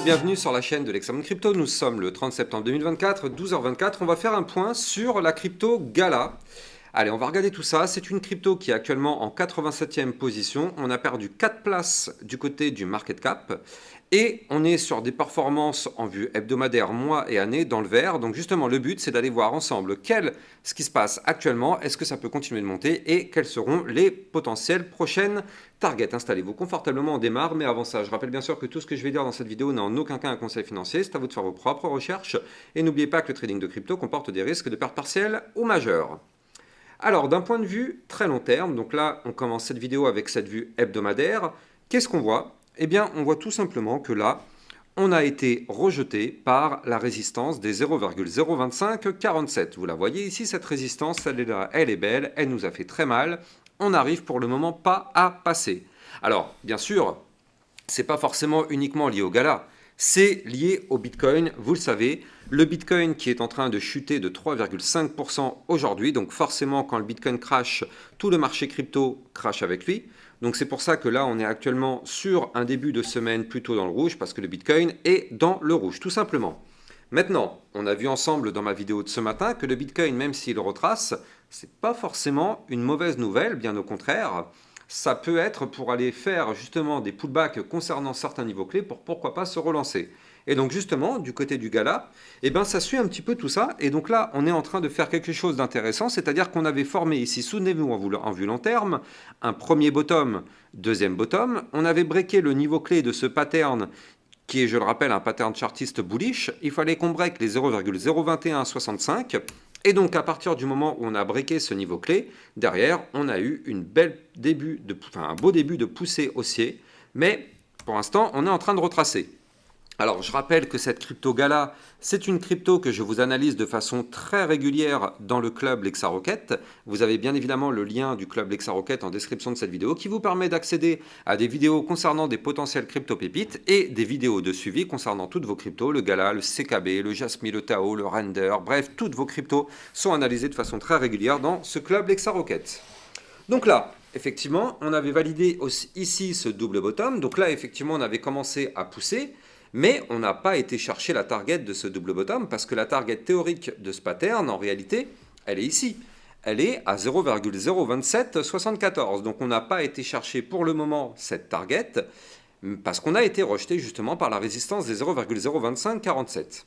bienvenue sur la chaîne de l'Hexamone Crypto. Nous sommes le 30 septembre 2024, 12h24. On va faire un point sur la crypto Gala. Allez, on va regarder tout ça. C'est une crypto qui est actuellement en 87e position. On a perdu 4 places du côté du market cap. Et on est sur des performances en vue hebdomadaire, mois et année dans le vert. Donc justement, le but, c'est d'aller voir ensemble ce qui se passe actuellement, est-ce que ça peut continuer de monter et quelles seront les potentielles prochaines targets. Installez-vous confortablement, on démarre. Mais avant ça, je rappelle bien sûr que tout ce que je vais dire dans cette vidéo n'est en aucun cas un conseil financier. C'est à vous de faire vos propres recherches. Et n'oubliez pas que le trading de crypto comporte des risques de perte partielle ou majeure. Alors, d'un point de vue très long terme, donc là, on commence cette vidéo avec cette vue hebdomadaire. Qu'est-ce qu'on voit ? Eh bien, on voit tout simplement que là, on a été rejeté par la résistance des 0,02547. Vous la voyez ici, cette résistance, elle est belle, elle nous a fait très mal. On n'arrive pour le moment pas à passer. Alors, bien sûr, ce n'est pas forcément uniquement lié au Gala. C'est lié au Bitcoin, vous le savez. Le Bitcoin qui est en train de chuter de 3,5% aujourd'hui. Donc forcément, quand le Bitcoin crash, tout le marché crypto crash avec lui. Donc c'est pour ça que là, on est actuellement sur un début de semaine plutôt dans le rouge parce que le Bitcoin est dans le rouge, tout simplement. Maintenant, on a vu ensemble dans ma vidéo de ce matin que le Bitcoin, même s'il retrace, ce n'est pas forcément une mauvaise nouvelle, bien au contraire. Ça peut être pour aller faire justement des pullbacks concernant certains niveaux clés pour pourquoi pas se relancer. Et donc justement, du côté du Gala, eh ben, ça suit un petit peu tout ça. Et donc là, on est en train de faire quelque chose d'intéressant, c'est-à-dire qu'on avait formé ici, souvenez-vous en vue long terme, un premier bottom, deuxième bottom. On avait breaké le niveau clé de ce pattern qui est, je le rappelle, un pattern chartiste bullish. Il fallait qu'on break les 0,02165. Et donc, à partir du moment où on a breaké ce niveau clé, derrière, on a eu un beau début de poussée haussier. Mais pour l'instant, on est en train de retracer. Alors, je rappelle que cette crypto Gala, c'est une crypto que je vous analyse de façon très régulière dans le club LexaRocket. Vous avez bien évidemment le lien du club LexaRocket en description de cette vidéo qui vous permet d'accéder à des vidéos concernant des potentielles crypto-pépites et des vidéos de suivi concernant toutes vos cryptos, le Gala, le CKB, le Jasmy, le Tao, le Render, bref, toutes vos cryptos sont analysées de façon très régulière dans ce club LexaRocket. Donc là, effectivement, on avait validé ici ce double bottom. Donc là, effectivement, on avait commencé à pousser. Mais on n'a pas été chercher la target de ce double bottom parce que la target théorique de ce pattern, en réalité, elle est ici. Elle est à 0,02774. Donc on n'a pas été chercher pour le moment cette target parce qu'on a été rejeté justement par la résistance des 0,02547.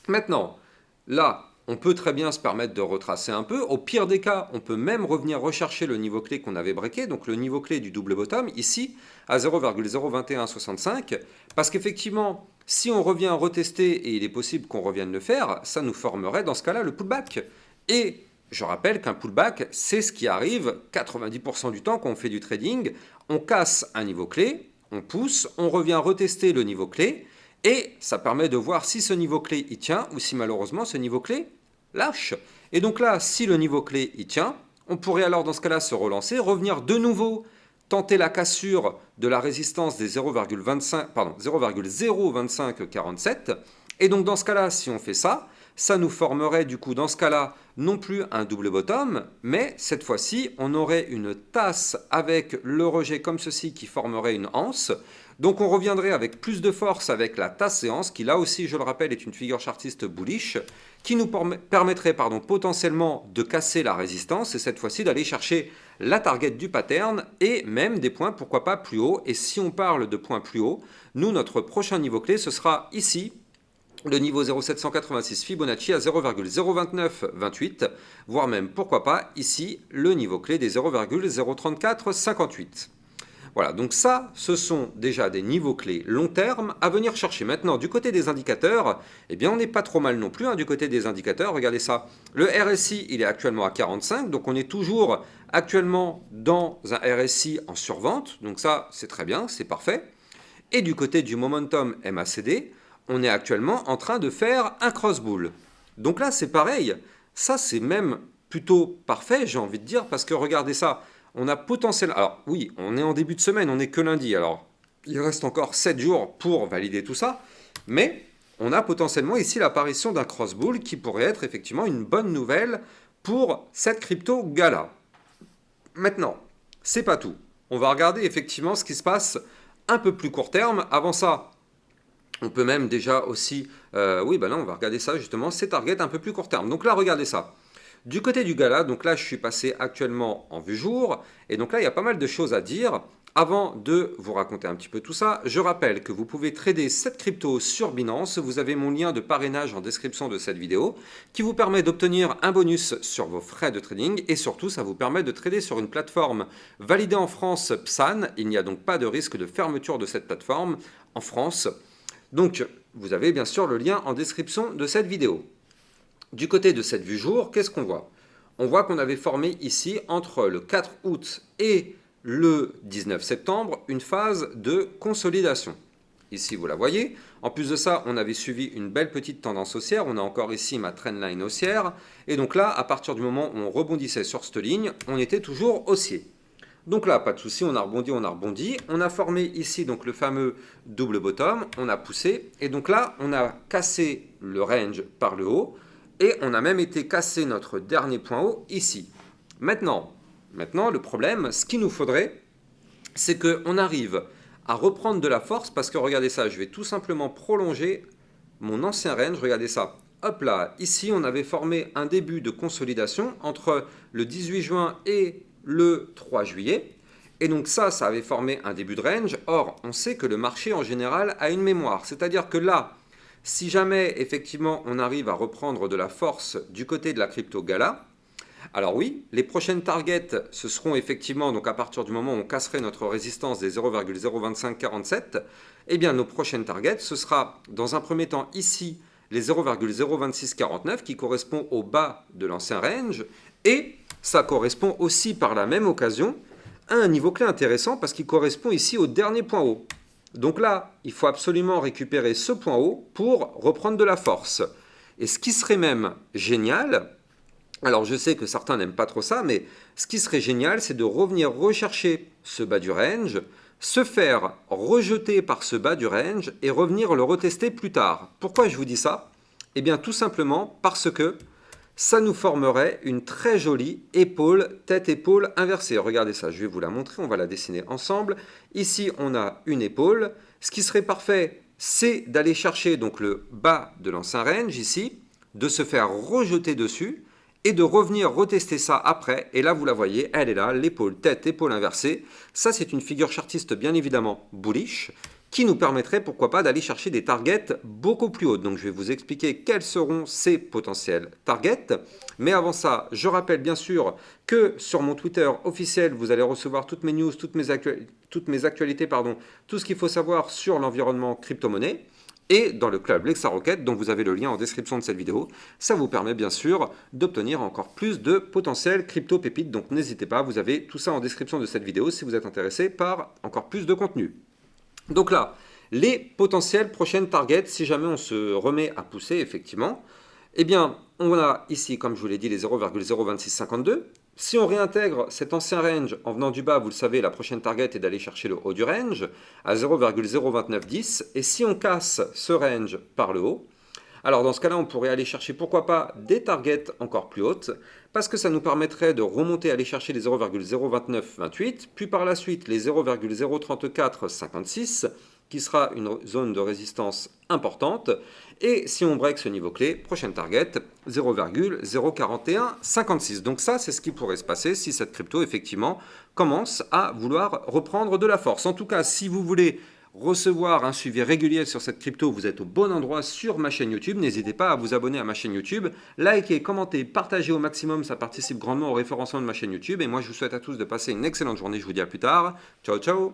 Maintenant, là, on peut très bien se permettre de retracer un peu. Au pire des cas, on peut même revenir rechercher le niveau clé qu'on avait breaké, donc le niveau clé du double bottom, ici, à 0,02165. Parce qu'effectivement, si on revient retester, et il est possible qu'on revienne le faire, ça nous formerait dans ce cas-là le pullback. Et je rappelle qu'un pullback, c'est ce qui arrive 90% du temps quand on fait du trading. On casse un niveau clé, on pousse, on revient retester le niveau clé, et ça permet de voir si ce niveau clé y tient ou si malheureusement ce niveau clé lâche. Et donc là, si le niveau clé y tient, on pourrait alors dans ce cas-là se relancer, revenir de nouveau, tenter la cassure de la résistance des 0,02547. Et donc dans ce cas-là, si on fait ça, ça nous formerait du coup dans ce cas-là non plus un double bottom, mais cette fois-ci, on aurait une tasse avec le rejet comme ceci qui formerait une anse. Donc on reviendrait avec plus de force avec la tasse séance, qui là aussi, je le rappelle, est une figure chartiste bullish, qui nous permettrait potentiellement de casser la résistance et cette fois-ci d'aller chercher la target du pattern et même des points, pourquoi pas, plus haut. Et si on parle de points plus haut, nous, notre prochain niveau clé, ce sera ici, le niveau 0,786 Fibonacci à 0,02928, voire même, pourquoi pas, ici, le niveau clé des 0,03458. Voilà, donc ça, ce sont déjà des niveaux clés long terme à venir chercher. Maintenant, du côté des indicateurs, eh bien, on n'est pas trop mal non plus, hein, du côté des indicateurs. Regardez ça, le RSI, il est actuellement à 45, donc on est toujours actuellement dans un RSI en survente. Donc ça, c'est très bien, c'est parfait. Et du côté du momentum MACD, on est actuellement en train de faire un cross-bull. Donc là, c'est pareil. Ça, c'est même plutôt parfait, j'ai envie de dire, parce que regardez ça. On a potentiellement... Alors oui, on est en début de semaine, on n'est que lundi. Alors, il reste encore 7 jours pour valider tout ça. Mais on a potentiellement ici l'apparition d'un cross-bull qui pourrait être effectivement une bonne nouvelle pour cette crypto Gala. Maintenant, c'est pas tout. On va regarder effectivement ce qui se passe un peu plus court terme. Avant ça, On peut même déjà aussi, oui, ben là, on va regarder ça justement, ces targets un peu plus court terme. Donc là, regardez ça. Du côté du gala, donc là, je suis passé actuellement en vue jour, et donc là, il y a pas mal de choses à dire. Avant de vous raconter un petit peu tout ça, je rappelle que vous pouvez trader cette crypto sur Binance. Vous avez mon lien de parrainage en description de cette vidéo qui vous permet d'obtenir un bonus sur vos frais de trading et surtout, ça vous permet de trader sur une plateforme validée en France PSAN. Il n'y a donc pas de risque de fermeture de cette plateforme en France. Donc, vous avez bien sûr le lien en description de cette vidéo. Du côté de cette vue jour, qu'est-ce qu'on voit? On voit qu'on avait formé ici, entre le 4 août et le 19 septembre, une phase de consolidation. Ici, vous la voyez. En plus de ça, on avait suivi une belle petite tendance haussière. On a encore ici ma trendline haussière. Et donc là, à partir du moment où on rebondissait sur cette ligne, on était toujours haussier. Donc là, pas de souci, on a rebondi, on a rebondi. On a formé ici donc le fameux double bottom, on a poussé. Et donc là, on a cassé le range par le haut. Et on a même été cassé notre dernier point haut ici. Maintenant, le problème, ce qu'il nous faudrait, c'est qu'on arrive à reprendre de la force parce que regardez ça, je vais tout simplement prolonger mon ancien range, regardez ça. Hop là, ici on avait formé un début de consolidation entre le 18 juin et le 3 juillet. Et donc ça avait formé un début de range. Or, on sait que le marché en général a une mémoire. C'est-à-dire que là, si jamais effectivement on arrive à reprendre de la force du côté de la crypto Gala, alors oui, les prochaines targets, ce seront effectivement, donc à partir du moment où on casserait notre résistance des 0,02547, eh bien nos prochaines targets, ce sera dans un premier temps ici les 0,02649 qui correspond au bas de l'ancien range, et ça correspond aussi par la même occasion à un niveau clé intéressant parce qu'il correspond ici au dernier point haut. Donc là, il faut absolument récupérer ce point haut pour reprendre de la force. Et ce qui serait même génial, alors je sais que certains n'aiment pas trop ça, mais ce qui serait génial, c'est de revenir rechercher ce bas du range, se faire rejeter par ce bas du range et revenir le retester plus tard. Pourquoi je vous dis ça? Eh bien tout simplement parce que ça nous formerait une très jolie épaule, tête-épaule inversée. Regardez ça, je vais vous la montrer, on va la dessiner ensemble. Ici, on a une épaule. Ce qui serait parfait, c'est d'aller chercher donc le bas de l'ancien range ici, de se faire rejeter dessus et de revenir retester ça après. Et là, vous la voyez, elle est là, l'épaule, tête, épaule inversée. Ça, c'est une figure chartiste bien évidemment bullish qui nous permettrait, pourquoi pas, d'aller chercher des targets beaucoup plus hautes. Donc je vais vous expliquer quels seront ces potentiels targets. Mais avant ça, je rappelle bien sûr que sur mon Twitter officiel, vous allez recevoir toutes mes news, toutes mes actualités, tout ce qu'il faut savoir sur l'environnement crypto-monnaie. Et dans le club Lexa Rocket, dont vous avez le lien en description de cette vidéo, ça vous permet bien sûr d'obtenir encore plus de potentiels crypto-pépites. Donc n'hésitez pas, vous avez tout ça en description de cette vidéo si vous êtes intéressé par encore plus de contenu. Donc là, les potentielles prochaines targets, si jamais on se remet à pousser effectivement, eh bien, on a ici, comme je vous l'ai dit, les 0,02652. Si on réintègre cet ancien range en venant du bas, vous le savez, la prochaine target est d'aller chercher le haut du range à 0,02910. Et si on casse ce range par le haut, alors dans ce cas-là, on pourrait aller chercher, pourquoi pas, des targets encore plus hautes, parce que ça nous permettrait de remonter, aller chercher les 0,02928, puis par la suite les 0,03456, qui sera une zone de résistance importante. Et si on break ce niveau clé, prochaine target, 0,04156. Donc ça, c'est ce qui pourrait se passer si cette crypto, effectivement, commence à vouloir reprendre de la force. En tout cas, si vous voulez recevoir un suivi régulier sur cette crypto, vous êtes au bon endroit sur ma chaîne YouTube. N'hésitez pas à vous abonner à ma chaîne YouTube, likez, commentez, partagez au maximum, ça participe grandement au référencement de ma chaîne YouTube. Et moi, je vous souhaite à tous de passer une excellente journée. Je vous dis à plus tard. Ciao, ciao!